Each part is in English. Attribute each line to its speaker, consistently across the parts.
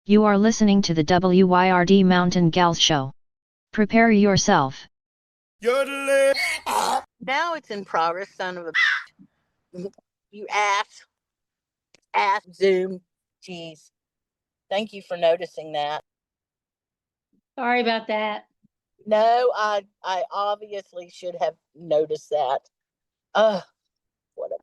Speaker 1: You are listening to the WYRD Mountain Gals Show. Prepare yourself.
Speaker 2: Now it's in progress, son of a. You ass Zoom. Jeez. Thank you for noticing that.
Speaker 3: Sorry about that.
Speaker 2: No, I obviously should have noticed that. What a.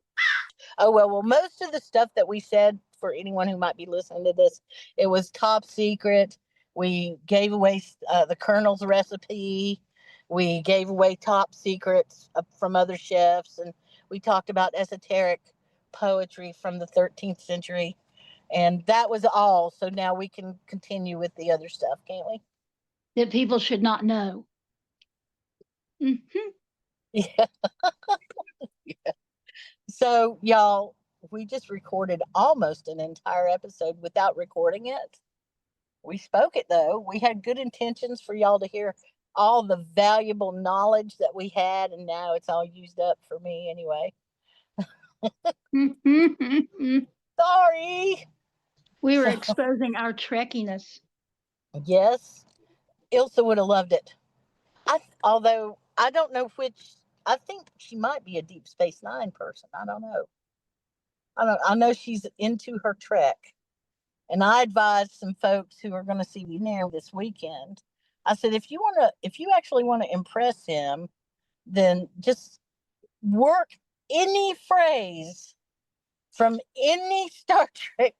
Speaker 2: Oh well, most of the stuff that we said, for anyone who might be listening to this, it was top secret. We gave away the Colonel's recipe. We gave away top secrets from other chefs, and we talked about esoteric poetry from the 13th century. And that was all. So now we can continue with the other stuff, can't we?
Speaker 3: That people should not know. Mm-hmm.
Speaker 2: Yeah. Yeah. So, y'all, we just recorded almost an entire episode without recording it. We spoke it, though. We had good intentions for y'all to hear all the valuable knowledge that we had, and now it's all used up for me anyway. Sorry.
Speaker 3: We were exposing our trekkiness.
Speaker 2: Yes, Ilsa would have loved it. Although I don't know which. I think she might be a Deep Space Nine person. I don't know. I know she's into her trek, and I advised some folks who are going to see me there this weekend. I said, if you actually want to impress him, then just work any phrase from any Star Trek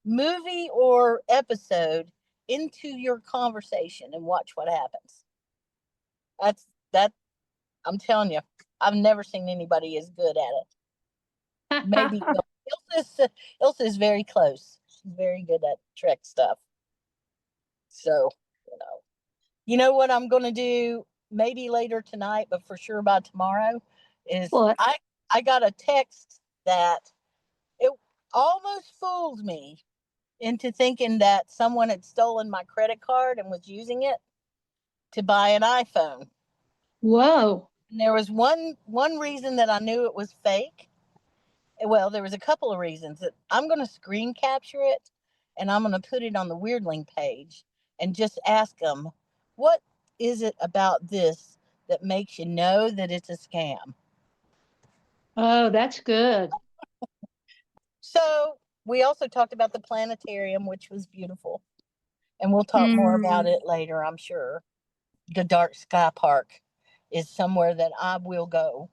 Speaker 2: movie or episode into your conversation and watch what happens. That. I'm telling you, I've never seen anybody as good at it. Maybe Ilsa is very close. She's very good at Trek stuff. So, you know what I'm going to do maybe later tonight, but for sure by tomorrow is
Speaker 3: What?
Speaker 2: I got a text that it almost fooled me into thinking that someone had stolen my credit card and was using it to buy an iPhone.
Speaker 3: Whoa.
Speaker 2: And there was one reason that I knew it was fake. Well, there was a couple of reasons. That I'm going to screen capture it, and I'm going to put it on the Weirdling page and just ask them, what is it about this that makes you know that it's a scam?
Speaker 3: Oh, that's good.
Speaker 2: So we also talked about the planetarium, which was beautiful. And we'll talk more about it later, I'm sure. The Dark Sky Park is somewhere that I will go.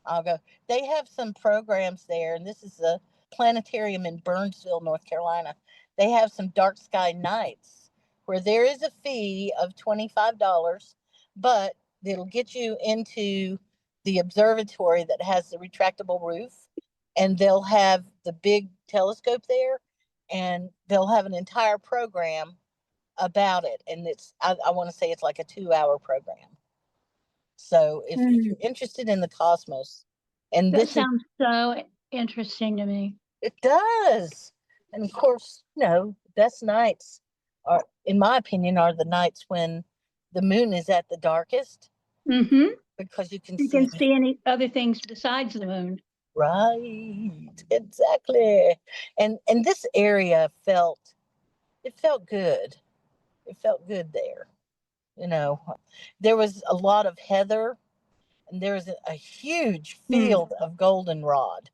Speaker 2: I'll go. They have some programs there, and this is a planetarium in Burnsville, North Carolina. They have some dark sky nights where there is a fee of $25, but it'll get you into the observatory that has the retractable roof, and they'll have the big telescope there, and they'll have an entire program about it. And I want to say it's like a 2-hour program. So if you're interested in the cosmos, and
Speaker 3: that sounds so interesting to me.
Speaker 2: It does. And of course, best nights are, in my opinion, are the nights when the moon is at the darkest.
Speaker 3: Mm-hmm.
Speaker 2: Because you can
Speaker 3: see any other things besides the moon.
Speaker 2: Right. Exactly. And this area felt good. It felt good there. There was a lot of heather, and there was a huge field of goldenrod.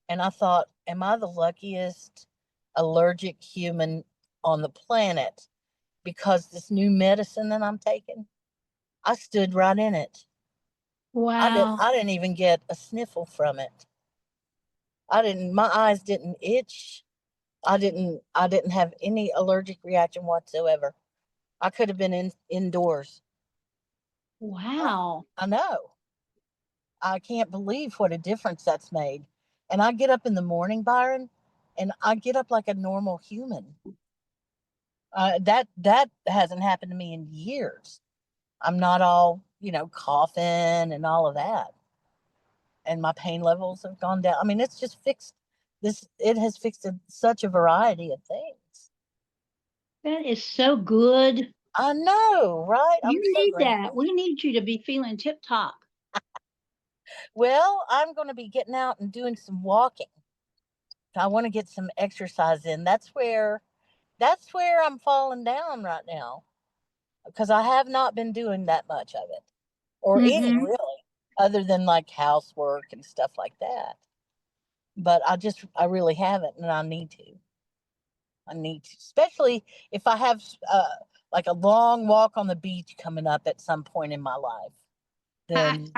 Speaker 2: And I thought, am I the luckiest allergic human on the planet? Because this new medicine that I'm taking, I stood right in it.
Speaker 3: Wow.
Speaker 2: I didn't even get a sniffle from it. My eyes didn't itch. I didn't have any allergic reaction whatsoever. I could have been indoors.
Speaker 3: Wow.
Speaker 2: I know. I can't believe what a difference that's made. And I get up in the morning, Byron, and I get up like a normal human. That hasn't happened to me in years. I'm not all, coughing and all of that. And my pain levels have gone down. I mean, it's just fixed it has fixed such a variety of things.
Speaker 3: That is so good.
Speaker 2: I know, right?
Speaker 3: You need that. We need you to be feeling tip top.
Speaker 2: Well, I'm going to be getting out and doing some walking. I want to get some exercise in. That's where I'm falling down right now because I have not been doing that much of it or any
Speaker 3: Mm-hmm.
Speaker 2: really, other than like housework and stuff like that. But I really haven't, and I need to. I need to, especially if I have like a long walk on the beach coming up at some point in my life. Then,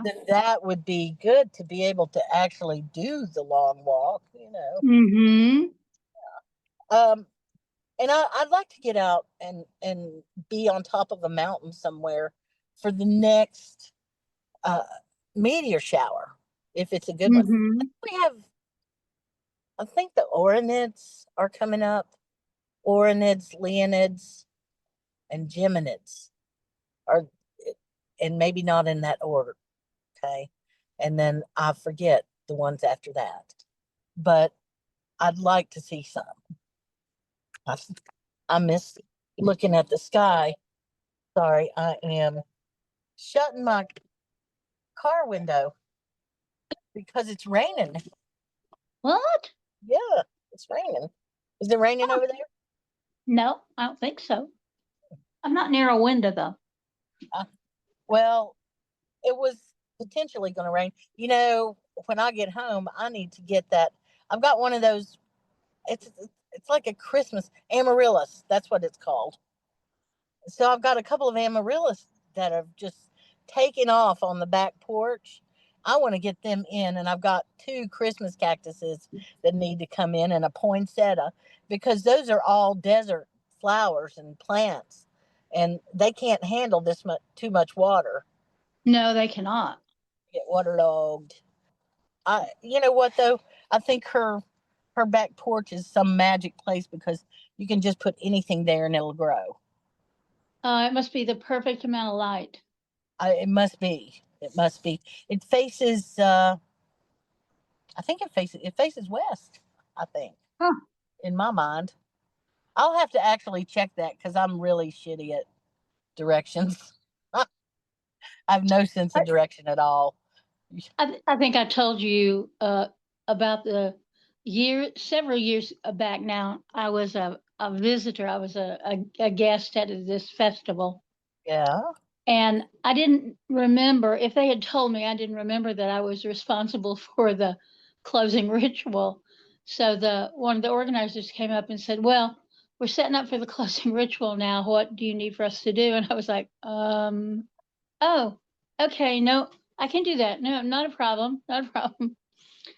Speaker 2: then that would be good to be able to actually do the long walk.
Speaker 3: Mm-hmm.
Speaker 2: Um, and I'd like to get out and be on top of a mountain somewhere for the next uh, meteor shower, if it's a good one.
Speaker 3: Mm-hmm.
Speaker 2: We have, I think the Orinids are coming up. Orinids, Leonids, and Geminids are, and maybe not in that order. Okay, and then I forget the ones after that, but I'd like to see some. I, I miss looking at the sky. Sorry, I am shutting my car window because it's raining.
Speaker 3: What?
Speaker 2: Yeah, it's raining. Is it raining over there?
Speaker 3: No, I don't think so. I'm not near a window though.
Speaker 2: Uh, well, it was potentially going to rain. When I get home, I need to get that. I've got one of those. It's like a Christmas amaryllis. That's what it's called. So I've got a couple of amaryllis that have just taken off on the back porch. I want to get them in, and I've got two Christmas cactuses that need to come in, and a poinsettia, because those are all desert flowers and plants, and they can't handle this much too much water.
Speaker 3: No, they cannot.
Speaker 2: Get waterlogged. You know what though? I think her back porch is some magic place because you can just put anything there and it'll grow.
Speaker 3: It must be the perfect amount of light.
Speaker 2: It must be. It must be. It faces. I think it faces west. I think
Speaker 3: Huh.
Speaker 2: in my mind. I'll have to actually check that because I'm really shitty at directions. I have no sense of
Speaker 3: I,
Speaker 2: direction at all.
Speaker 3: I think I told you about the several years back now. I was a visitor. I was a guest at this festival.
Speaker 2: Yeah.
Speaker 3: And I didn't remember, if they had told me, I didn't remember that I was responsible for the closing ritual. So one of the organizers came up and said, "Well, we're setting up for the closing ritual now. What do you need for us to do?" And I was like, oh, okay, no, I can do that. No, not a problem, not a problem.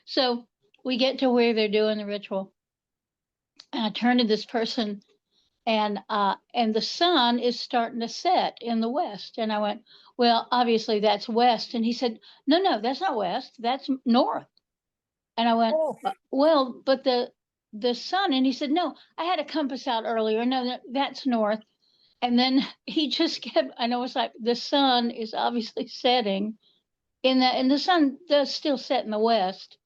Speaker 3: So we get to where they're doing the ritual. And I turn to this person, and the sun is starting to set in the west. And I went, "Well, obviously that's west." And he said, "No, no, that's not west, that's north." And I went,
Speaker 2: Oh,
Speaker 3: Well, but the sun." And he said, "No, I had a compass out earlier. No, that's north." And then he just kept, I know, it's like the sun is obviously setting and the sun does still set in the west,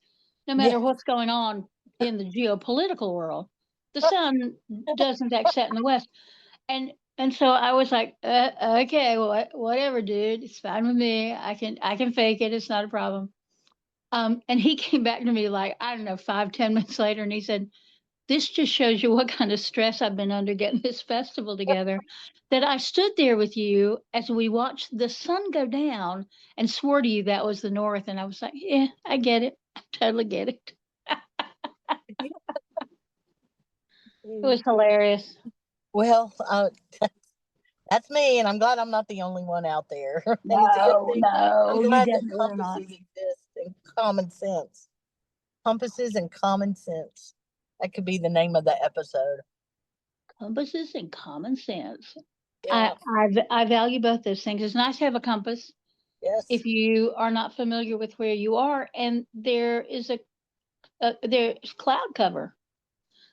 Speaker 3: no
Speaker 2: yeah.
Speaker 3: matter what's going on in the geopolitical world. The sun doesn't set in the west. And so I was like, okay, whatever, dude. It's fine with me. I can fake it. It's not a problem. And he came back to me like, I don't know, 5, 10 minutes later, and he said, "This just shows you what kind of stress I've been under getting this festival together. That I stood there with you as we watched the sun go down and swore to you that was the north." And I was like, "Yeah, I get it. I totally get it." It was hilarious.
Speaker 2: Well, that's me, and I'm glad I'm not the only one out there. And it's a good
Speaker 3: No,
Speaker 2: thing. I'm
Speaker 3: no, you
Speaker 2: glad that
Speaker 3: definitely are not.
Speaker 2: compasses exist and common sense. Compasses and common sense. That could be the name of the episode.
Speaker 3: Compasses and common sense.
Speaker 2: Yeah.
Speaker 3: I value both those things. It's nice to have a compass
Speaker 2: Yes.
Speaker 3: if you are not familiar with where you are, and there's cloud cover,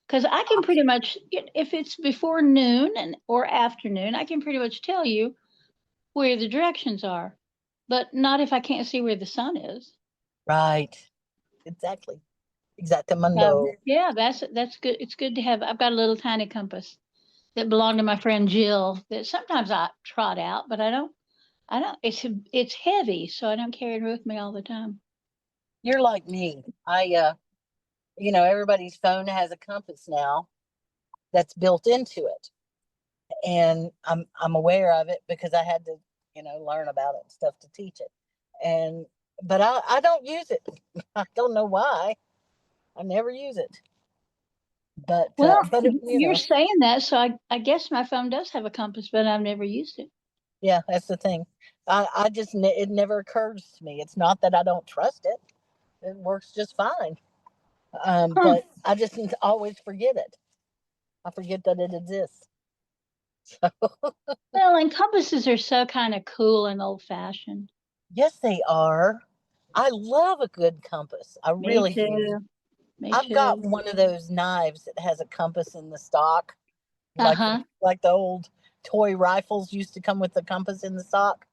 Speaker 3: because I can pretty much, if it's before noon and or afternoon, I can pretty much tell you where the directions are, but not if I can't see where the sun is.
Speaker 2: Right. Exactly.
Speaker 3: So
Speaker 2: Exactamundo.
Speaker 3: yeah, that's good. It's good to have. I've got a little tiny compass that belonged to my friend Jill that sometimes I trot out, but I don't. I don't. It's heavy, so I don't carry it with me all the time.
Speaker 2: You're like me. everybody's phone has a compass now that's built into it. And I'm aware of it because I had to, learn about it and stuff to teach it. But I don't use it. I don't know why. I never use it.
Speaker 3: Well,
Speaker 2: But
Speaker 3: you're saying that, so I guess my phone does have a compass, but I've never used it.
Speaker 2: yeah, that's the thing. I just it never occurs to me. It's not that I don't trust it. It works just fine.
Speaker 3: Huh.
Speaker 2: But I just always forget it. I forget that it exists.
Speaker 3: Well, and compasses are so kind of cool and old fashioned.
Speaker 2: Yes, they are. I love a good compass. I
Speaker 3: Me
Speaker 2: really do.
Speaker 3: too. Me
Speaker 2: I've got
Speaker 3: too.
Speaker 2: one of those knives that has a compass in the stock, like
Speaker 3: Uh-huh.
Speaker 2: the old toy rifles used to come with the compass in the stock.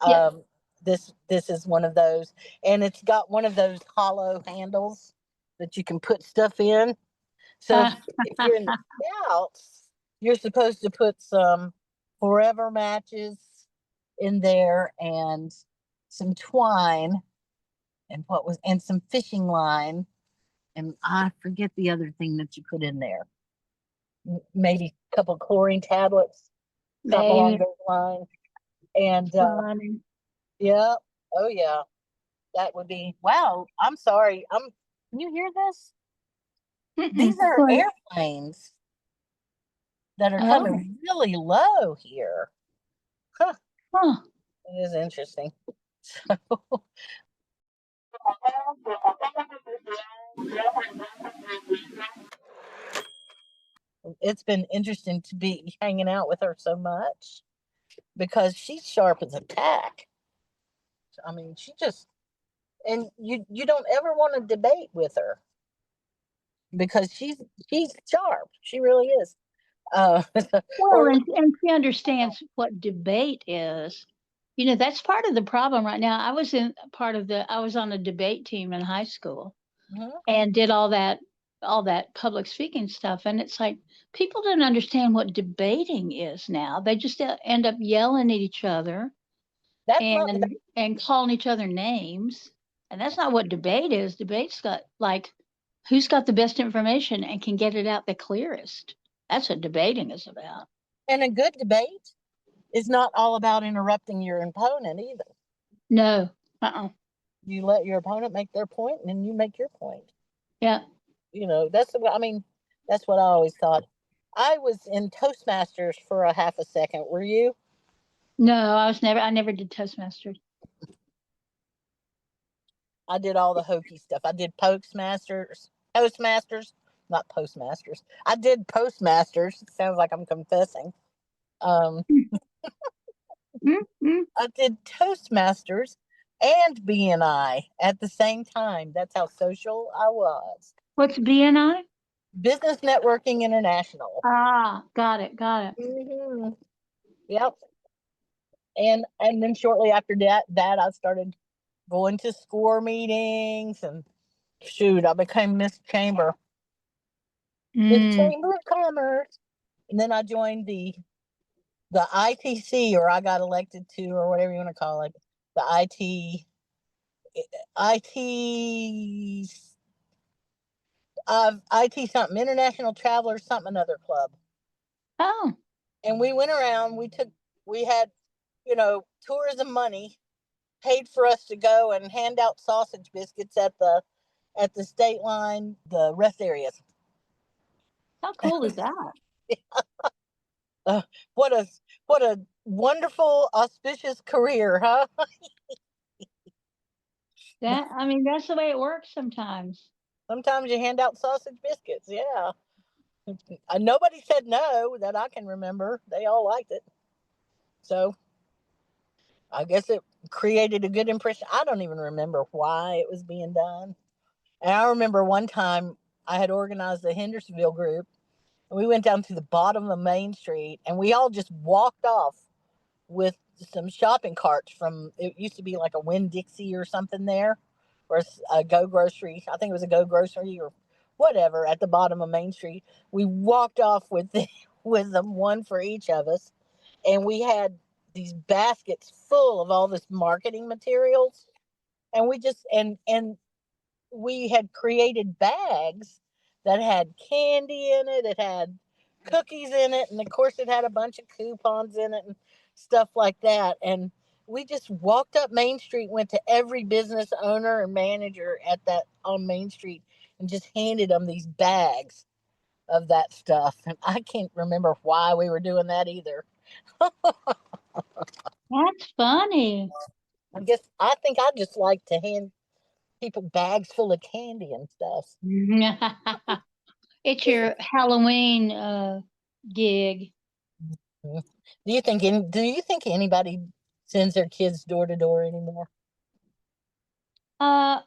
Speaker 3: Yep.
Speaker 2: Um, this is one of those, and it's got one of those hollow handles that you can put stuff in. So
Speaker 3: Uh,
Speaker 2: if you're in the Scouts, you're supposed to put some forever matches in there and some twine and some fishing line, and I forget the other thing that you put in there. Maybe a couple chlorine tablets, something along
Speaker 3: Maybe.
Speaker 2: those lines. And
Speaker 3: Funny.
Speaker 2: yeah, oh yeah, that would be wow. I'm sorry. Can you hear this? These
Speaker 3: Mm-mm.
Speaker 2: are
Speaker 3: What?
Speaker 2: airplanes that are
Speaker 3: Oh.
Speaker 2: coming really low here. Huh,
Speaker 3: Huh.
Speaker 2: it is interesting. It's been interesting to be hanging out with her so much because she's sharp as a tack. I mean, she just and you don't ever want to debate with her because she's sharp. She really is.
Speaker 3: Well,
Speaker 2: Or
Speaker 3: and she understands what debate is. That's part of the problem right now. I was on a debate team in high school
Speaker 2: mhm,
Speaker 3: and did all that public speaking stuff. And it's like people don't understand what debating is now. They just end up yelling at each other
Speaker 2: that's not
Speaker 3: and calling each other names. And that's not what debate is. Debate's got like who's got the best information and can get it out the clearest. That's what debating is about.
Speaker 2: and a good debate is not all about interrupting your opponent either.
Speaker 3: No. Uh-uh.
Speaker 2: You let your opponent make their point and then you make your point.
Speaker 3: Yeah.
Speaker 2: That's the way, I mean, that's what I always thought. I was in Toastmasters for a half a second. Were you?
Speaker 3: No, I never did Toastmasters.
Speaker 2: I did all the hokey stuff. I did Postmasters, not Postmasters. I did Postmasters. It sounds like I'm confessing. Um,
Speaker 3: Mm-hmm.
Speaker 2: I did Toastmasters and BNI at the same time. That's how social I was.
Speaker 3: What's BNI?
Speaker 2: Business Networking International.
Speaker 3: Ah, got it, got it.
Speaker 2: Hmm. Yep. And then shortly after that I started going to SCORE meetings and shoot, I became Miss
Speaker 3: Mm.
Speaker 2: Chamber of Commerce, and then I joined the ITC, or I got elected to, or whatever you want to call it, the IT IT something, International Travelers something another club.
Speaker 3: Oh,
Speaker 2: And we went around, we had, tourism money paid for us to go and hand out sausage biscuits at the state line, the rest areas.
Speaker 3: how cool is that?
Speaker 2: Uh, what a what a wonderful auspicious career, huh?
Speaker 3: I mean, that's the way it works sometimes.
Speaker 2: Sometimes you hand out sausage biscuits. Yeah. Nobody said no that I can remember. They all liked it. So I guess it created a good impression. I don't even remember why it was being done. And I remember one time I had organized the Hendersonville group, and we went down to the bottom of Main Street and we all just walked off with some shopping carts from, it used to be like a Winn Dixie or something there, or a Go Grocery. I think it was a Go Grocery or whatever at the bottom of Main Street. We walked off with with them, one for each of us, and we had these baskets full of all this marketing materials, and we just and we had created bags that had candy in it, it had cookies in it, and of course it had a bunch of coupons in it and stuff like that. And we just walked up Main Street, went to every business owner and manager at that on Main Street and just handed them these bags of that stuff. And I can't remember why we were doing that either.
Speaker 3: That's funny.
Speaker 2: I think I just like to hand people bags full of candy and stuff.
Speaker 3: It's your Halloween gig.
Speaker 2: Do you think anybody sends their kids door to door anymore?
Speaker 3: Uh,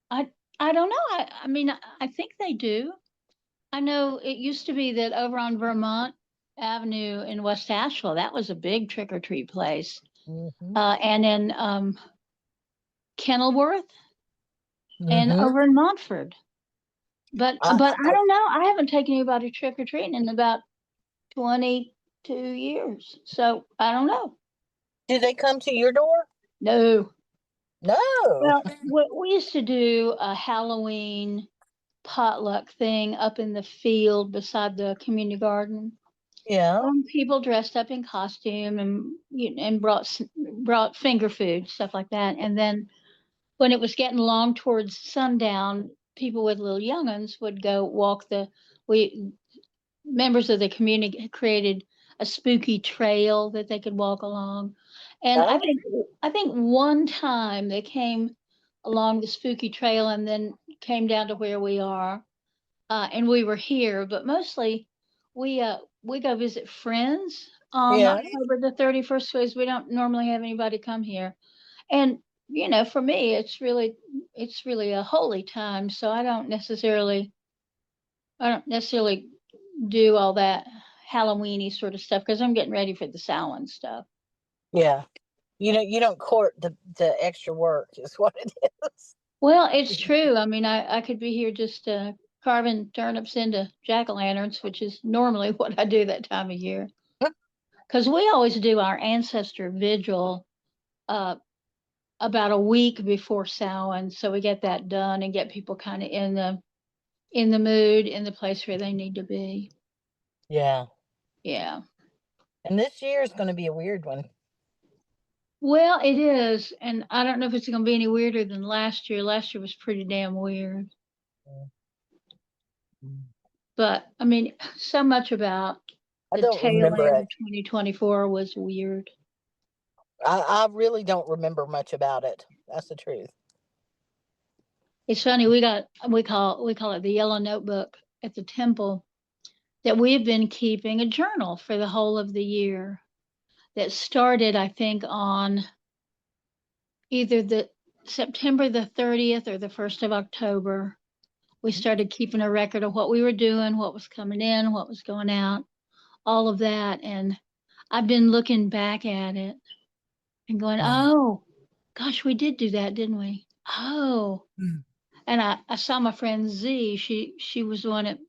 Speaker 3: I I don't know. I mean, I think they do. I know it used to be that over on Vermont Avenue in West Asheville, that was a big trick or treat place.
Speaker 2: Mm-hmm.
Speaker 3: And in Kenilworth and
Speaker 2: Mm-hmm.
Speaker 3: over in Montford. But
Speaker 2: I,
Speaker 3: I don't know. I haven't taken anybody trick or treating in about 22 years. So I don't know.
Speaker 2: do they come to your door?
Speaker 3: No.
Speaker 2: No.
Speaker 3: Well, we used to do a Halloween potluck thing up in the field beside the community garden.
Speaker 2: Yeah.
Speaker 3: People dressed up in costume and brought finger food, stuff like that. And then when it was getting long towards sundown, people with little young'uns would go walk we members of the community created a spooky trail that they could walk along. And
Speaker 2: Oh,
Speaker 3: I think one time they came along the spooky trail and then came down to where we are, and we were here. But mostly, we go visit friends on
Speaker 2: yeah.
Speaker 3: October the 31st because we don't normally have anybody come here. And for me, it's really a holy time. So I don't necessarily do all that Halloweeny sort of stuff because I'm getting ready for the Samhain stuff.
Speaker 2: Yeah. You don't court the extra work is what it is.
Speaker 3: Well, it's true. I mean, I could be here just carving turnips into jack-o'-lanterns, which is normally what I do that time of year. Because we always do our ancestor vigil uh, about a week before Samhain, so we get that done and get people kind of in the mood, in the place where they need to be.
Speaker 2: Yeah.
Speaker 3: Yeah.
Speaker 2: And this year is going to be a weird one.
Speaker 3: Well, it is, and I don't know if it's going to be any weirder than last year. Last year was pretty damn weird. But I mean, so much about
Speaker 2: I
Speaker 3: the
Speaker 2: don't
Speaker 3: tail
Speaker 2: remember
Speaker 3: end
Speaker 2: it.
Speaker 3: of 2024 was weird.
Speaker 2: I really don't remember much about it. That's the truth.
Speaker 3: It's funny, we call it the yellow notebook at the temple that we've been keeping a journal for the whole of the year that started, I think, on either the September the 30th or the 1st of October. We started keeping a record of what we were doing, what was coming in, what was going out, all of that. And I've been looking back at it and going, oh, gosh, we did do that, didn't we? Oh. And I saw my friend Z. She was the one that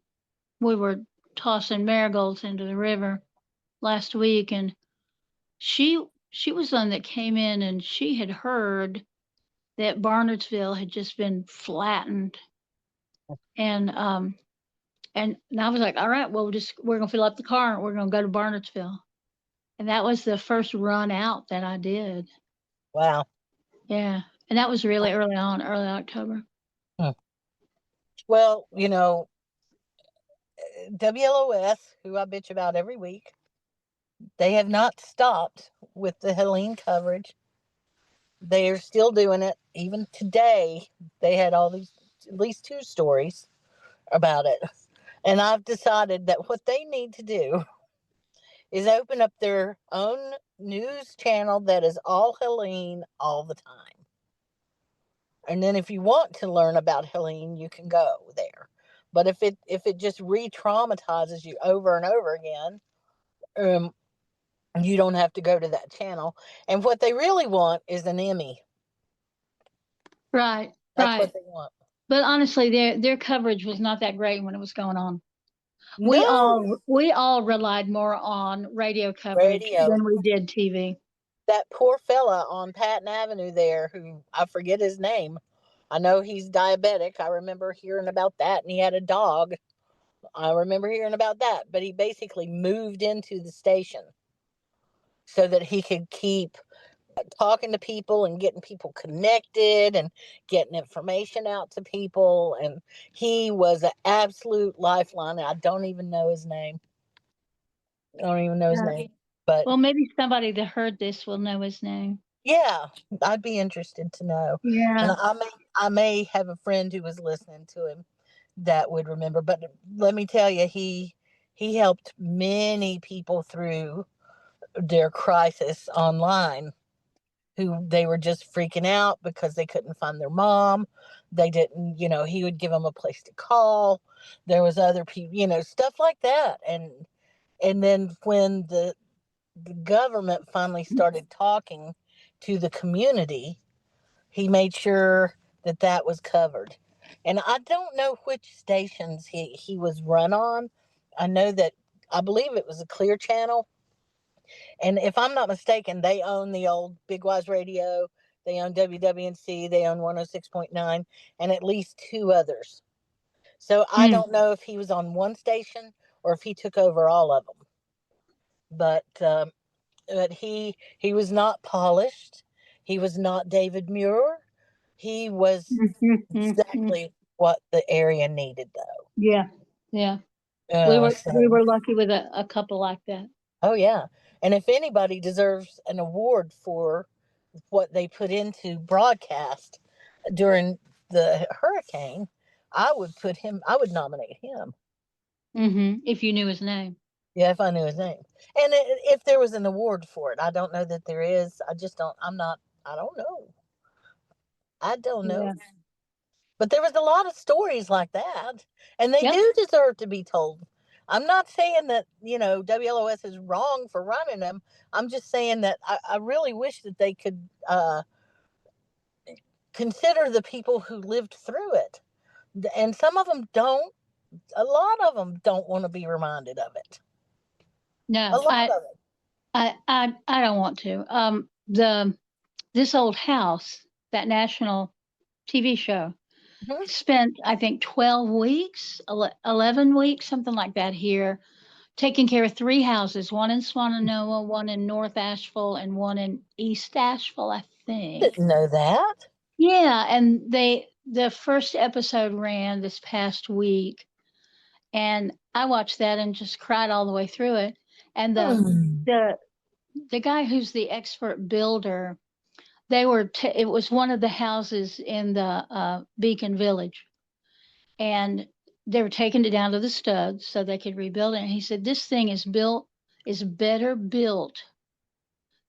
Speaker 3: we were tossing marigolds into the river last week, and she was the one that came in and she had heard that Barnardsville had just been flattened, and I was like, all right, well, we're gonna fill up the car and we're gonna go to Barnardsville, and that was the first run out that I did.
Speaker 2: Wow.
Speaker 3: Yeah, and that was really early on, early October.
Speaker 2: Well, WLOS, who I bitch about every week, they have not stopped with the Helene coverage. They are still doing it. Even today, they had at least two stories about it. And I've decided that what they need to do is open up their own news channel that is all Helene all the time. And then if you want to learn about Helene, you can go there. But if it just re-traumatizes you over and over again, you don't have to go to that channel. And what they really want is an Emmy.
Speaker 3: Right,
Speaker 2: That's what
Speaker 3: right.
Speaker 2: they want.
Speaker 3: But honestly, their coverage was not that great when it was going on.
Speaker 2: No.
Speaker 3: We all relied more on radio coverage
Speaker 2: Radio.
Speaker 3: than we did TV.
Speaker 2: That poor fella on Patton Avenue there, who I forget his name, I know he's diabetic. I remember hearing about that, and he had a dog. I remember hearing about that, but he basically moved into the station so that he could keep talking to people and getting people connected and getting information out to people. And he was an absolute lifeline. I don't even know his name. I don't even know his
Speaker 3: Uh,
Speaker 2: name. But
Speaker 3: well, maybe somebody that heard this will know his name.
Speaker 2: yeah, I'd be interested to know. And
Speaker 3: Yeah.
Speaker 2: I may have a friend who was listening to him that would remember. But let me tell you, he helped many people through their crisis online, who they were just freaking out because they couldn't find their mom. They didn't, he would give them a place to call. There was other people, stuff like that. And then when the government finally started talking to the community, he made sure that that was covered. And I don't know which stations he was run on. I know that I believe it was a Clear Channel. And if I'm not mistaken, they own the old Big Wise Radio. They own WWNC. They own 106.9 and at least two others. So I
Speaker 3: Hmm.
Speaker 2: don't know if he was on one station or if he took over all of them. But he was not polished. He was not David Muir. He was exactly what the area needed, though.
Speaker 3: Yeah. Yeah. We
Speaker 2: Uh,
Speaker 3: were we
Speaker 2: so,
Speaker 3: were lucky with a couple like that.
Speaker 2: oh yeah. And if anybody deserves an award for what they put into broadcast during the hurricane, I would nominate him.
Speaker 3: If you knew his name.
Speaker 2: Yeah, if I knew his name. And if there was an award for it, I don't know that there is. I just don't, I'm not, I don't know. I don't know.
Speaker 3: Yeah.
Speaker 2: But there was a lot of stories like that, and they
Speaker 3: Yep.
Speaker 2: do deserve to be told. I'm not saying that, WLOS is wrong for running them. I'm just saying that I really wish that they could consider the people who lived through it. And some of them don't, a lot of them don't want to be reminded of it. A
Speaker 3: No,
Speaker 2: lot of it.
Speaker 3: I don't want to. The This Old House, that national TV show,
Speaker 2: Mhm.
Speaker 3: spent I think 12 weeks, 11 weeks, something like that here, taking care of three houses, one in Swananoa, one in North Asheville, and one in East Asheville, I think.
Speaker 2: Didn't know that.
Speaker 3: Yeah, and the first episode ran this past week, and I watched that and just cried all the way through it. And
Speaker 2: Hmm.
Speaker 3: the the guy who's the expert builder, it was one of the houses in the Beacon Village, and they were taking it down to the studs so they could rebuild it. And he said, "This thing is better built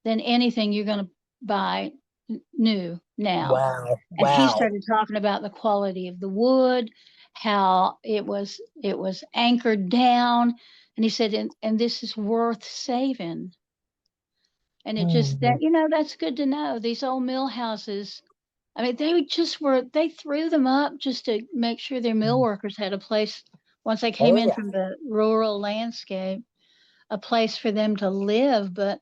Speaker 3: than anything you're going to buy new now."
Speaker 2: Wow.
Speaker 3: And he
Speaker 2: Wow.
Speaker 3: started talking about the quality of the wood, how it was anchored down, and he said, and this is worth saving. And it just
Speaker 2: Hmm.
Speaker 3: that's good to know. These old mill houses, I mean, they threw them up just to make sure their mill workers had a place once they came
Speaker 2: Oh,
Speaker 3: in
Speaker 2: yeah.
Speaker 3: from the rural landscape, a place for them to live. But,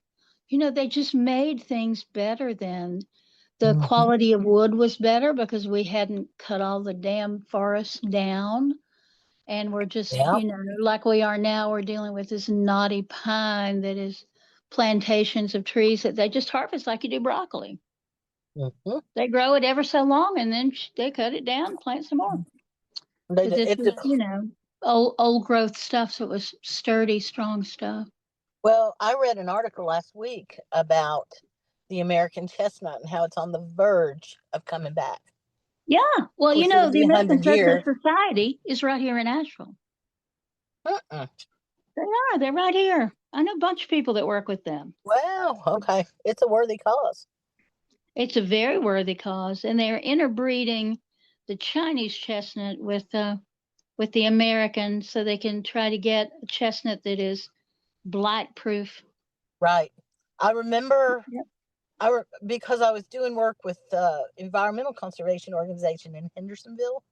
Speaker 3: they just made things better then. The
Speaker 2: Hmm.
Speaker 3: quality of wood was better because we hadn't cut all the damn forests down. And we're just,
Speaker 2: Yeah.
Speaker 3: like we are now, we're dealing with this knotty pine that is plantations of trees that they just harvest like you do broccoli.
Speaker 2: Hmm.
Speaker 3: They grow it ever so long and then they cut it down, plant some more.
Speaker 2: They,
Speaker 3: But this
Speaker 2: it,
Speaker 3: was, old growth stuff, so it was sturdy, strong stuff.
Speaker 2: Well, I read an article last week about the American chestnut and how it's on the verge of coming back.
Speaker 3: Yeah.
Speaker 2: Of
Speaker 3: Well,
Speaker 2: course, it'll
Speaker 3: the
Speaker 2: be
Speaker 3: American
Speaker 2: 100 years.
Speaker 3: Chestnut Society is right here in Asheville.
Speaker 2: Uh-uh.
Speaker 3: They are. They're right here. I know a bunch of people that work with them.
Speaker 2: Wow. Okay. It's a worthy cause.
Speaker 3: It's a very worthy cause, and they're interbreeding the Chinese chestnut with the American, so they can try to get a chestnut that is blight proof.
Speaker 2: Right. I remember
Speaker 3: Yep.
Speaker 2: because I was doing work with environmental conservation organization in Hendersonville,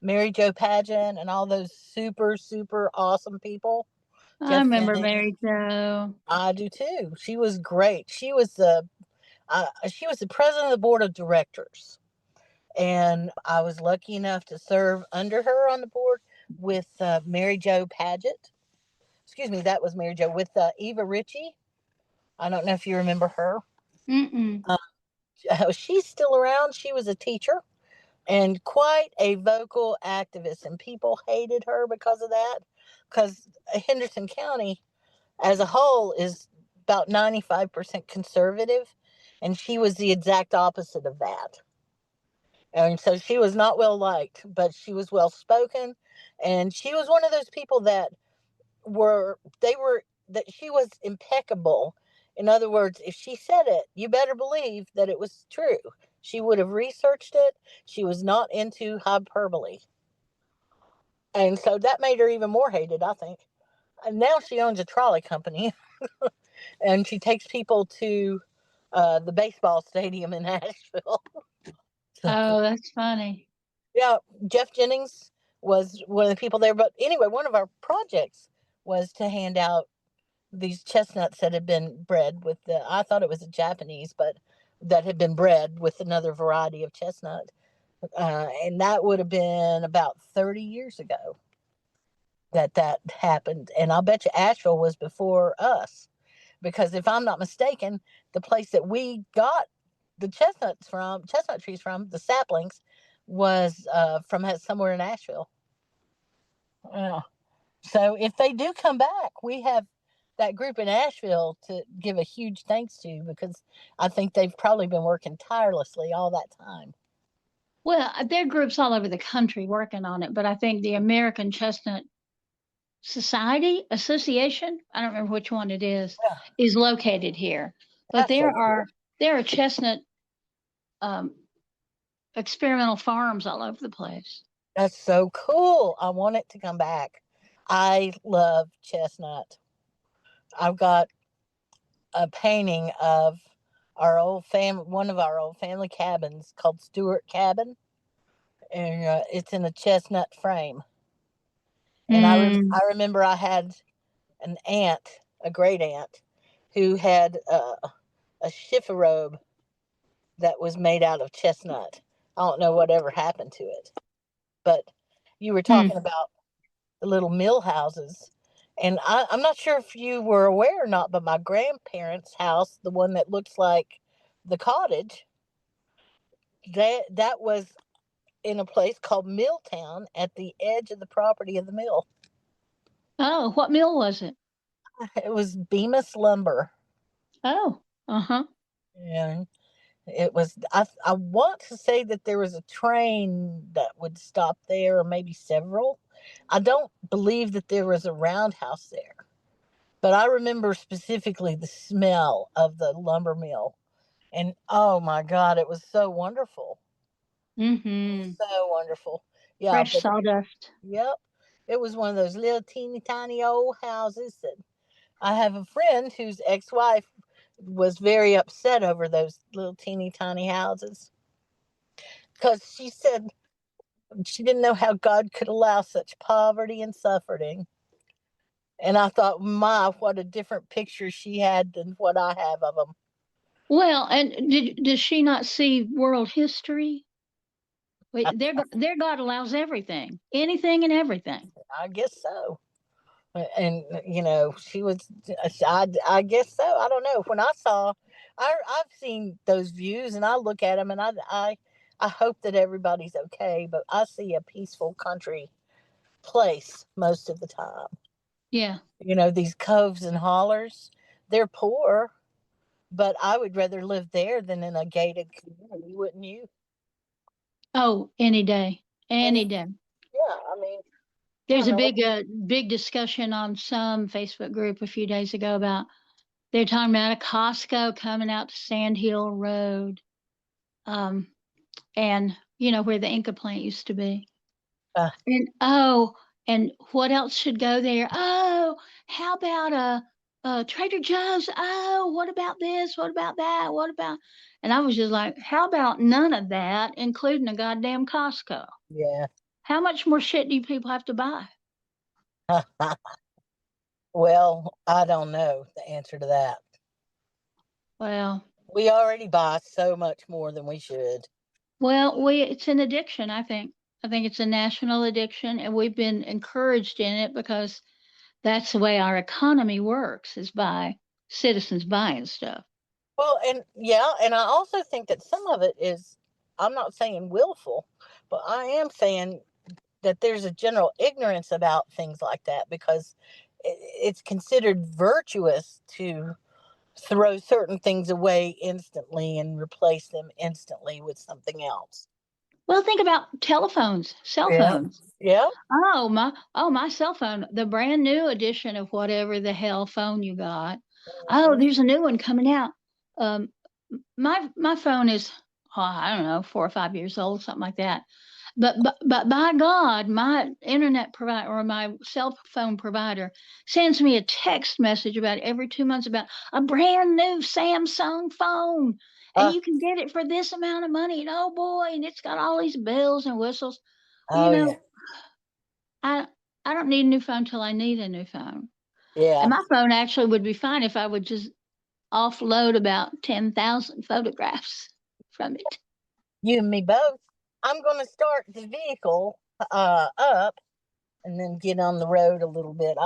Speaker 2: Mary Jo Pageant, and all those super, super awesome people.
Speaker 3: I
Speaker 2: Jeff
Speaker 3: remember
Speaker 2: Jennings.
Speaker 3: Mary Jo.
Speaker 2: I do too. She was great. She was the president of the board of directors, And I was lucky enough to serve under her on the board with Mary Jo Paget. Excuse me, that was Mary Jo with Eva Ritchie. I don't know if you remember her.
Speaker 3: Mm-mm.
Speaker 2: She's still around. She was a teacher and quite a vocal activist, and people hated her because of that. Because Henderson County as a whole is about 95% conservative, and she was the exact opposite of that. And so she was not well liked, but she was well spoken, and she was one of those people that that she was impeccable. In other words, if she said it, you better believe that it was true. She would have researched it. She was not into hyperbole. And so that made her even more hated, I think. And now she owns a trolley company and she takes people to the baseball stadium in Nashville.
Speaker 3: Oh, that's funny.
Speaker 2: Yeah, Jeff Jennings was one of the people there. But anyway, one of our projects was to hand out these chestnuts that had been bred with I thought it was a Japanese, but that had been bred with another variety of chestnut. And that would have been about 30 years ago that happened. And I'll bet you Asheville was before us. Because if I'm not mistaken, the place that we got the chestnut trees from, the saplings, was from somewhere in Asheville. Yeah. So if they do come back, we have that group in Asheville to give a huge thanks to, because I think they've probably been working tirelessly all that time.
Speaker 3: Well, there are groups all over the country working on it, but I think the American Chestnut Association, I don't remember which one it
Speaker 2: Yeah,
Speaker 3: is located here. But
Speaker 2: that's so cool.
Speaker 3: there are chestnut um, experimental farms all over the place.
Speaker 2: That's so cool. I want it to come back. I love chestnut. I've got a painting of one of our old family cabins called Stewart Cabin, and it's in a chestnut frame. And
Speaker 3: Mm.
Speaker 2: I remember I had an aunt, a great aunt, who had a chifforobe that was made out of chestnut. I don't know whatever happened to it, but you were
Speaker 3: Hmm.
Speaker 2: talking about the little mill houses. And I'm not sure if you were aware or not, but my grandparents' house, the one that looks like the cottage, that was in a place called Milltown at the edge of the property of the mill.
Speaker 3: Oh, what mill was it?
Speaker 2: It was Bemis Lumber.
Speaker 3: Oh, uh-huh.
Speaker 2: And it was I want to say that there was a train that would stop there, or maybe several. I don't believe that there was a roundhouse there, but I remember specifically the smell of the lumber mill. And oh my God, it was so wonderful. It was
Speaker 3: Mm-hmm.
Speaker 2: so wonderful. Yeah,
Speaker 3: Fresh
Speaker 2: but
Speaker 3: sawdust.
Speaker 2: yep. It was one of those little teeny tiny old houses that I have a friend whose ex-wife was very upset over those little teeny tiny houses, because she said she didn't know how God could allow such poverty and suffering. And I thought, my, what a different picture she had than what I have of them.
Speaker 3: Well, and does she not see world history? Wait, their God allows everything, anything and everything.
Speaker 2: I guess so. And she was. I guess so. I don't know. When I saw, I've seen those views, and I look at them, and I hope that everybody's okay. But I see a peaceful country place most of the time.
Speaker 3: Yeah.
Speaker 2: These coves and hollers, they're poor, but I would rather live there than in a gated community, wouldn't you?
Speaker 3: Oh, any day,
Speaker 2: And
Speaker 3: any day.
Speaker 2: yeah, I mean, I
Speaker 3: There's
Speaker 2: don't
Speaker 3: a
Speaker 2: know.
Speaker 3: big discussion on some Facebook group a few days ago about they're talking about a Costco coming out to Sand Hill Road, um, and where the Inca plant used to be.
Speaker 2: Uh,
Speaker 3: And what else should go there? Oh, how about a Trader Joe's? Oh, what about this? What about that? What about? And I was just like, how about none of that, including a goddamn Costco?
Speaker 2: yeah.
Speaker 3: How much more shit do you people have to buy?
Speaker 2: Well, I don't know the answer to that.
Speaker 3: Well,
Speaker 2: We already buy so much more than we should.
Speaker 3: Well, it's an addiction, I think. I think it's a national addiction, and we've been encouraged in it because that's the way our economy works, is by citizens buying stuff.
Speaker 2: Well, and yeah, and I also think that some of it is, I'm not saying willful, but I am saying that there's a general ignorance about things like that because it's considered virtuous to throw certain things away instantly and replace them instantly with something else.
Speaker 3: Well, think about telephones, cell
Speaker 2: Yeah.
Speaker 3: phones.
Speaker 2: Yeah.
Speaker 3: Oh my cell phone, the brand new edition of whatever the hell phone you got. Oh,
Speaker 2: Mhm.
Speaker 3: there's a new one coming out. Um, my phone is, oh, I don't know, 4 or 5 years old, something like that. But by God, my internet provider or my cell phone provider sends me a text message about every 2 months about a brand new Samsung phone, and
Speaker 2: Uh,
Speaker 3: you can get it for this amount of money. And oh boy, and it's got all these bells and whistles. Well,
Speaker 2: oh yeah.
Speaker 3: I I don't need a new phone till I need a new phone. And
Speaker 2: Yeah.
Speaker 3: my phone actually would be fine if I would just offload about 10,000 photographs from it.
Speaker 2: You and me both. I'm going to start the vehicle up and then get on the road a little bit.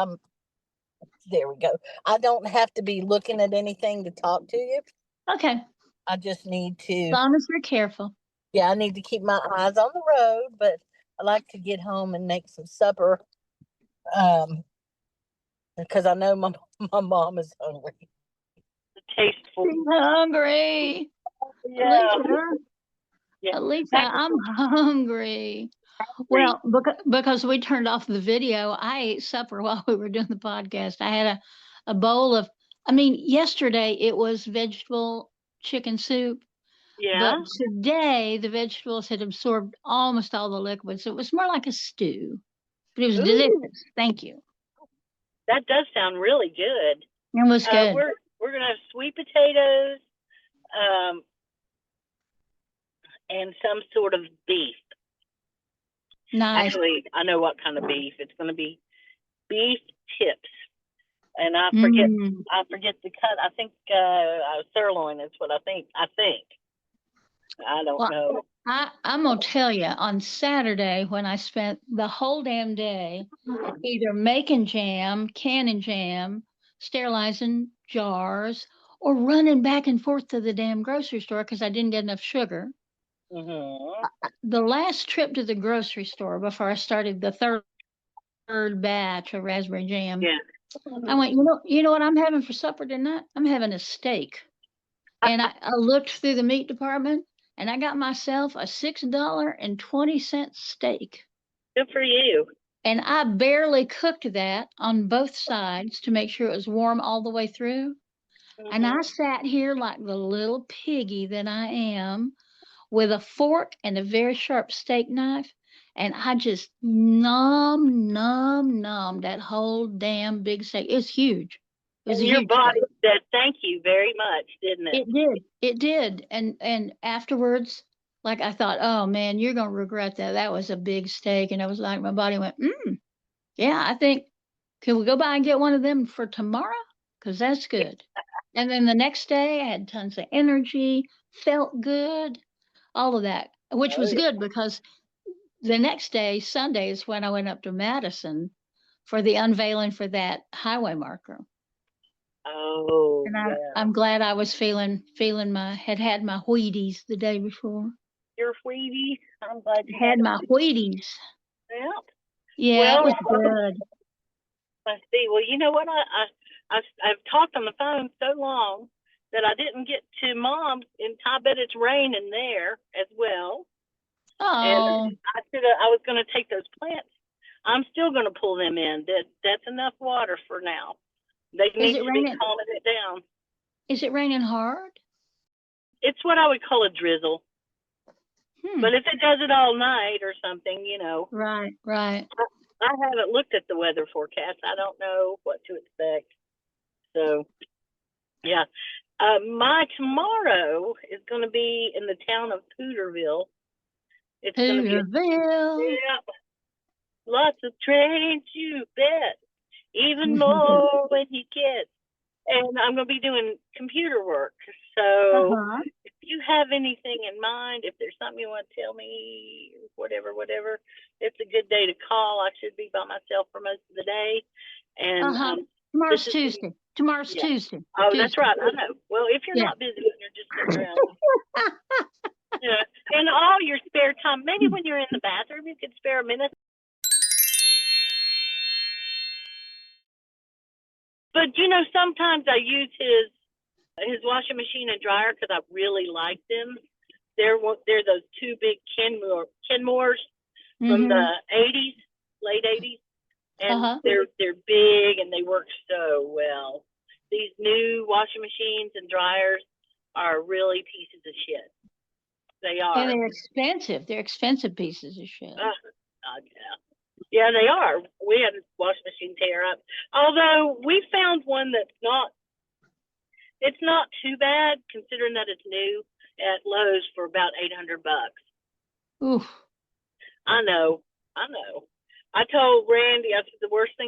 Speaker 2: There we go. I don't have to be looking at anything to talk to you.
Speaker 3: Okay, as
Speaker 2: I just need to,
Speaker 3: long as you're careful.
Speaker 2: yeah, I need to keep my eyes on the road, but I like to get home and make some supper um, because I know my, my mom is hungry. Tasteful.
Speaker 3: She's hungry.
Speaker 2: Yeah.
Speaker 3: Alicia,
Speaker 2: Yeah.
Speaker 3: Alicia, I'm hungry. Well, because we turned off the video, I ate supper while we were doing the podcast. I had a bowl of, I mean, yesterday it was vegetable chicken soup, but
Speaker 2: Yeah.
Speaker 3: today the vegetables had absorbed almost all the liquids. So it was more like a stew, but it was
Speaker 2: Ooh,
Speaker 3: delicious. Thank you.
Speaker 2: that does sound really good.
Speaker 3: It was good.
Speaker 2: We're gonna have sweet potatoes, um, and some sort of beef.
Speaker 3: Nice.
Speaker 2: Actually, I know what kind of beef. It's gonna be beef tips, and
Speaker 3: Mm.
Speaker 2: I forget the cut. I think sirloin is what I think. I don't
Speaker 3: Well,
Speaker 2: know.
Speaker 3: I'm gonna tell you, on Saturday when I spent the whole damn day either making jam, canning jam, sterilizing jars, or running back and forth to the damn grocery store because I didn't get enough sugar.
Speaker 2: Mm-hmm.
Speaker 3: The last trip to the grocery store before I started the third batch of raspberry jam,
Speaker 2: Yeah.
Speaker 3: I went, you know what I'm having for supper tonight? I'm having a steak. And I looked through the meat department and I got myself a $6.20 steak.
Speaker 2: Good for you.
Speaker 3: And I barely cooked that on both sides to make sure it was warm all the way through. And I
Speaker 2: Mm-hmm.
Speaker 3: sat here like the little piggy that I am with a fork and a very sharp steak knife. And I just nom that whole damn big steak. It's huge. It was
Speaker 2: And
Speaker 3: a
Speaker 2: your
Speaker 3: huge steak.
Speaker 2: body said thank you very much, didn't it?
Speaker 3: It did. It did. And afterwards, like I thought, oh man, you're gonna regret that. That was a big steak. And I was like, my body went, yeah, I think, can we go by and get one of them for tomorrow? Because that's good. And then the next day I had tons of energy, felt good, all of that, which
Speaker 2: Oh
Speaker 3: was
Speaker 2: yeah.
Speaker 3: good because the next day, Sunday, is when I went up to Madison for the unveiling for that highway marker.
Speaker 2: Oh
Speaker 3: And
Speaker 2: yeah.
Speaker 3: I'm glad I was feeling had my Wheaties the day before.
Speaker 2: You're Wheaties. I'm glad you
Speaker 3: Had
Speaker 2: had
Speaker 3: my Wheaties.
Speaker 2: yeah.
Speaker 3: Yeah, it
Speaker 2: Well,
Speaker 3: was good.
Speaker 2: let's see. Well, you know what? I've talked on the phone so long that I didn't get to Mom, and I bet it's raining there as well. And
Speaker 3: Oh,
Speaker 2: I was going to take those plants. I'm still going to pull them in. That's enough water for now. They
Speaker 3: is
Speaker 2: need
Speaker 3: it
Speaker 2: to be
Speaker 3: raining?
Speaker 2: calming it down.
Speaker 3: Is it raining hard?
Speaker 2: It's what I would call a drizzle.
Speaker 3: Hmm.
Speaker 2: But if it does it all night or something,
Speaker 3: Right, right.
Speaker 2: I haven't looked at the weather forecast. I don't know what to expect. So, yeah. My tomorrow is going to be in the town of Pooterville. It's going to be
Speaker 3: Hooterville.
Speaker 2: yeah, lots of trains, you bet. Even more when you get
Speaker 4: and I'm going to be doing computer work. So
Speaker 3: Uh-huh.
Speaker 4: if you have anything in mind, if there's something you want to tell me, whatever, it's a good day to call. I should be by myself for most of the day. And
Speaker 3: Uh-huh.
Speaker 4: this
Speaker 3: Tomorrow's
Speaker 4: is
Speaker 3: Tuesday. Tomorrow's
Speaker 4: yeah.
Speaker 3: Tuesday.
Speaker 4: Oh, that's
Speaker 3: Tuesday.
Speaker 4: right. I know. Well, if you're
Speaker 3: Yeah.
Speaker 4: not busy and you're just sitting around, yeah, in all your spare time, maybe when you're in the bathroom, you could spare a minute. But sometimes I use his washing machine and dryer because I really like them. They're those two big Kenmores from the '80s, late '80s, and
Speaker 3: Uh-huh.
Speaker 4: they're big and they work so well. These new washing machines and dryers are really pieces of shit. They are.
Speaker 3: And they're expensive. They're expensive pieces of shit.
Speaker 4: God, yeah. Yeah, they are. We had a washing machine tear up. Although we found one that's it's not too bad considering that it's new at Lowe's for about $800.
Speaker 3: Oof.
Speaker 4: I know. I told Randy, I said the worst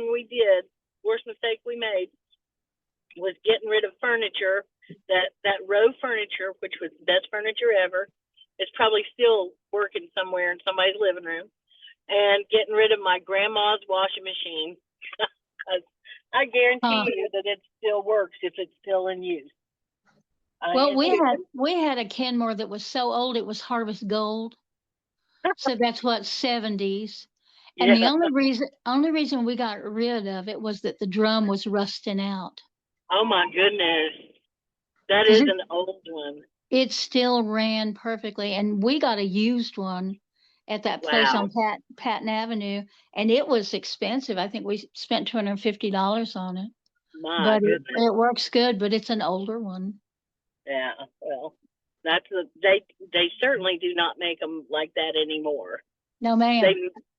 Speaker 4: mistake we made was getting rid of furniture. That row furniture, which was the best furniture ever, is probably still working somewhere in somebody's living room. And getting rid of my grandma's washing machine. I guarantee you that it still works if it's still in use.
Speaker 3: Well, we had a Kenmore that was so old it was Harvest Gold. So that's what, 70s. And the only reason we got rid of it was that the drum was rusting out.
Speaker 4: Oh my goodness. That is an old one.
Speaker 3: It still ran perfectly, and we got a used one at that place on Patton Avenue, and it was expensive. I think we spent $250 on it.
Speaker 4: My goodness.
Speaker 3: It works good, but it's an older one.
Speaker 4: Yeah, well, they certainly do not make them like that anymore.
Speaker 3: No, ma'am.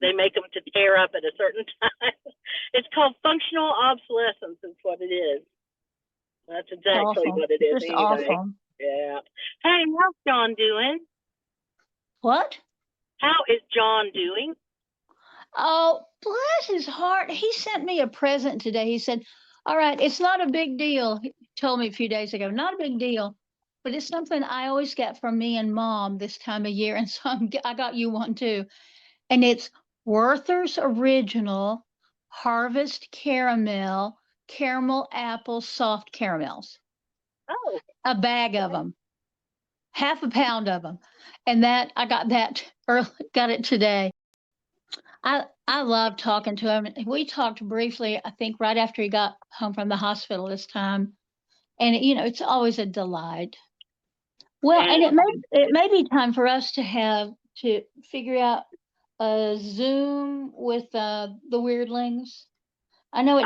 Speaker 4: They make them to tear up at a certain time. It's called functional obsolescence. Is what it is. That's exactly what it is.
Speaker 3: It's
Speaker 4: anyway.
Speaker 3: awful.
Speaker 4: Yeah. Hey, how's John doing?
Speaker 3: What?
Speaker 4: How is John doing?
Speaker 3: Oh, bless his heart. He sent me a present today. He said, all right, it's not a big deal. He told me a few days ago, not a big deal, but it's something I always get from me and Mom this time of year. And so I got you one too. And it's Werther's Original Harvest Caramel Apple Soft Caramels.
Speaker 4: Oh.
Speaker 3: A bag of them. Half a pound of them. And I got it today. I love talking to him. We talked briefly, I think, right after he got home from the hospital this time. And, it's always a delight. Well, and it may be time for us to figure out a Zoom with the Wyrdlings. I know it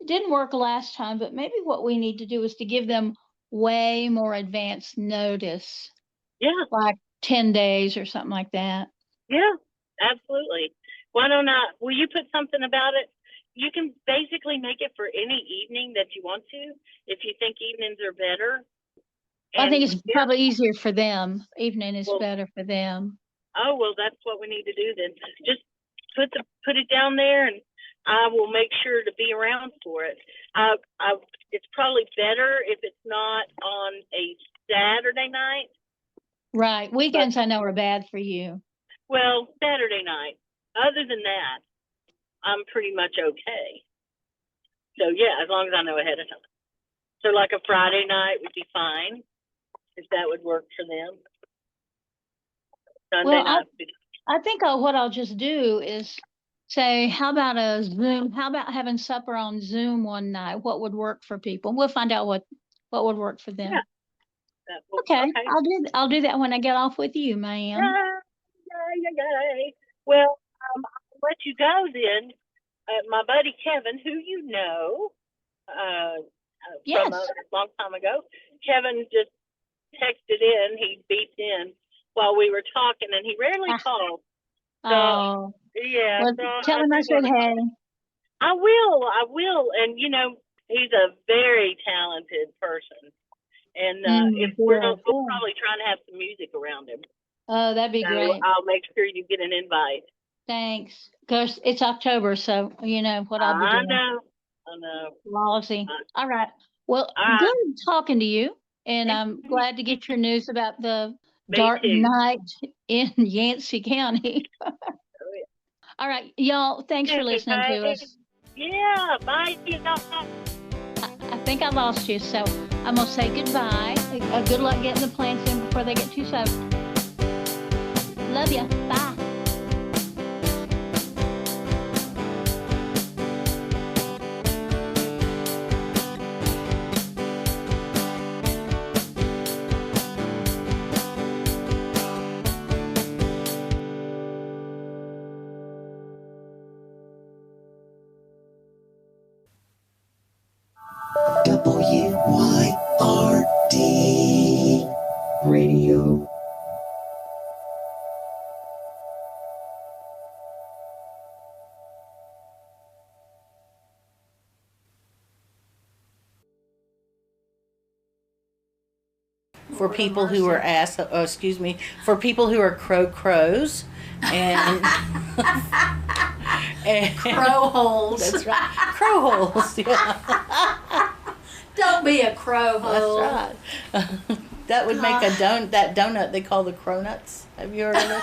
Speaker 3: didn't work last time, but maybe what we need to do is to give them way more advanced notice.
Speaker 4: Yeah.
Speaker 3: Like 10 days or something like that.
Speaker 4: Yeah, absolutely. Why don't will you put something about it? You can basically make it for any evening that you want to, if you think evenings are better.
Speaker 3: I think it's probably easier for them. Evening is better for them.
Speaker 4: Oh, well, that's what we need to do then. Just put it down there, and I will make sure to be around for it. It's probably better if it's not on a Saturday night.
Speaker 3: Right. Weekends I know are bad for you.
Speaker 4: Well, Saturday night. Other than that, I'm pretty much okay. So, yeah, as long as I know ahead of time. So, like a Friday night would be fine, if that would work for them. Sunday night.
Speaker 3: I think what I'll just do is say, how about a Zoom? How about having supper on Zoom one night? What would work for people? We'll find out what would work for them.
Speaker 4: Yeah.
Speaker 3: Okay. I'll do that when I get off with you, ma'am.
Speaker 4: Well, I'll let you go then. My buddy Kevin, who you know
Speaker 3: yes.
Speaker 4: from a long time ago, Kevin just texted in. He beeped in while we were talking, and he rarely calls. So, yeah.
Speaker 3: Well,
Speaker 4: so
Speaker 3: tell him I said hey.
Speaker 4: I will. And, he's a very talented person. And we'll probably try and have some music around him.
Speaker 3: Oh, that'd be great.
Speaker 4: I'll make sure you get an invite.
Speaker 3: Thanks. Because it's October, so you know what I'll be doing.
Speaker 4: I know.
Speaker 3: Lousy. All right. Well, good talking to you. And I'm glad to get your news about the dark night in Yancey County. All right, y'all, thanks for listening to us.
Speaker 4: Yeah, bye.
Speaker 3: I think I lost you, so I'm going to say goodbye. Good luck getting the plants in before they get too soaked. Love you. Bye.
Speaker 5: WYRD Radio.
Speaker 6: For people who are for people who are crows and and
Speaker 7: Crow holes.
Speaker 6: That's right. Crow holes, yeah.
Speaker 7: Don't be a crow hole.
Speaker 6: That's right. That would make that donut they call the cronuts. Have you heard of it?